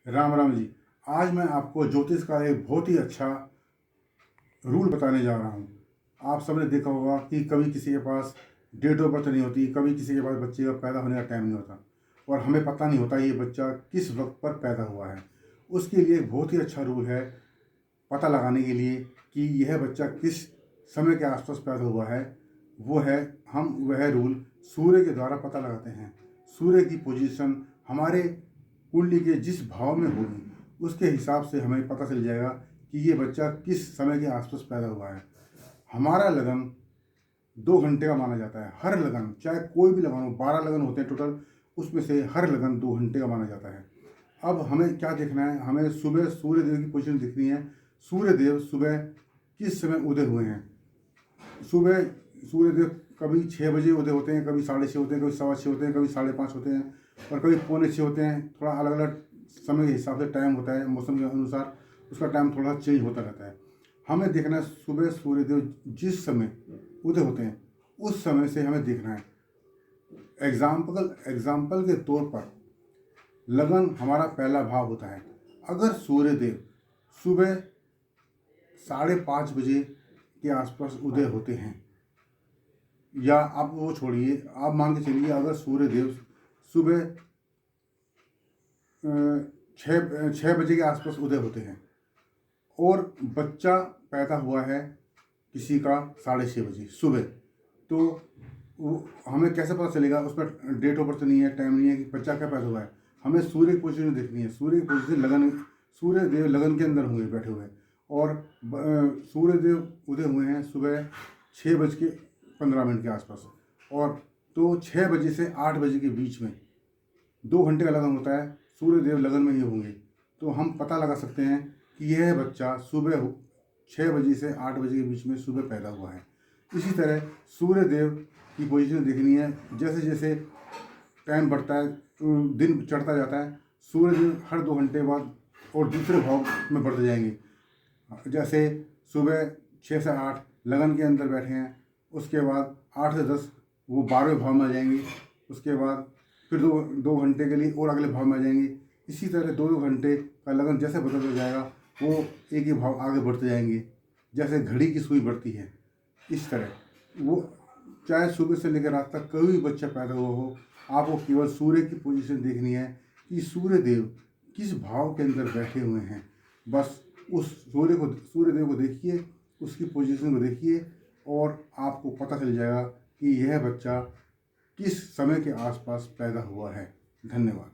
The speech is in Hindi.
राम राम जी। आज मैं आपको ज्योतिष का एक बहुत ही अच्छा रूल बताने जा रहा हूँ। आप सबने देखा होगा कि कभी किसी के पास डेट ऑफ बर्थ नहीं होती, कभी किसी के पास बच्चे का पैदा होने का टाइम नहीं होता और हमें पता नहीं होता ये बच्चा किस वक्त पर पैदा हुआ है। उसके लिए एक बहुत ही अच्छा रूल है पता लगाने के लिए कि यह बच्चा किस समय के आसपास पैदा हुआ है। वो है, हम वह रूल सूर्य के द्वारा पता लगाते हैं। सूर्य की पोजीशन हमारे कुंडली के जिस भाव में होगी उसके हिसाब से हमें पता चल जाएगा कि ये बच्चा किस समय के आसपास पैदा हुआ है। हमारा लगन 2 घंटे का माना जाता है। हर लगन, चाहे कोई भी लगन हो, 12 लगन होते हैं टोटल, उसमें से हर लगन 2 घंटे का माना जाता है। अब हमें क्या देखना है, हमें सुबह सूर्य देव की पोजीशन दिखनी है। सूर्य देव सुबह किस समय उदय हुए हैं। सुबह सूर्य देव कभी 6 बजे उदय होते हैं, कभी 6:30 होते हैं, कभी 6:15 होते हैं, कभी 5:30 होते हैं और कभी 5:45 होते हैं। थोड़ा अलग अलग समय के हिसाब से टाइम होता है, मौसम के अनुसार उसका टाइम थोड़ा चेंज होता रहता है। हमें देखना है सुबह सूर्यदेव जिस समय उदय होते हैं उस समय से हमें देखना है। एग्जाम्पल के तौर पर लगन हमारा पहला भाव होता है। अगर सूर्यदेव सुबह 5:30 बजे के आसपास उदय होते हैं, या आप वो छोड़िए, आप मान के चलिए अगर सूर्यदेव सुबह 6 बजे के आसपास उदय होते हैं और बच्चा पैदा हुआ है किसी का 6:30 बजे सुबह, तो हमें कैसे पता चलेगा? उस पर डेट ऑफ बर्थ नहीं है, टाइम नहीं है कि बच्चा क्या पैदा हुआ है। हमें सूर्य की पोजीशन देखनी है। सूर्य की पोजीशन लगन, सूर्य देव लगन के अंदर हुए बैठे हुए और सूर्य देव उदय हुए हैं सुबह 6:15 के आसपास, और तो 6 बजे से 8 बजे के बीच में 2 घंटे का लगन होता है। सूर्य देव लगन में ही होंगे तो हम पता लगा सकते हैं कि यह बच्चा सुबह 6 बजे से 8 बजे के बीच में सुबह पैदा हुआ है। इसी तरह सूर्य देव की पोजीशन देखनी है। जैसे जैसे टाइम बढ़ता है, दिन चढ़ता जाता है, सूर्य देव हर 2 घंटे बाद और दूसरे भाव में बढ़ते जाएंगे। जैसे सुबह 6 से 8 लगन के अंदर बैठे हैं, उसके बाद 8 से 10 वो 12वें भाव में आ जाएंगे। उसके बाद फिर 2 घंटे के लिए और अगले भाव में आ जाएंगे। इसी तरह 2 घंटे का लगन जैसे बदलता जाएगा वो एक ही भाव आगे बढ़ते जाएंगे, जैसे घड़ी की सुई बढ़ती है। इस तरह वो चाहे सुबह से लेकर रात तक कोई भी बच्चा पैदा हुआ हो, आपको केवल सूर्य की पोजीशन देखनी है कि सूर्य देव किस भाव के अंदर बैठे हुए हैं। बस उस सूर्य देव को देखिए, उसकी पोजीशन को देखिए और आपको पता चल जाएगा कि यह बच्चा किस समय के आसपास पैदा हुआ है। धन्यवाद।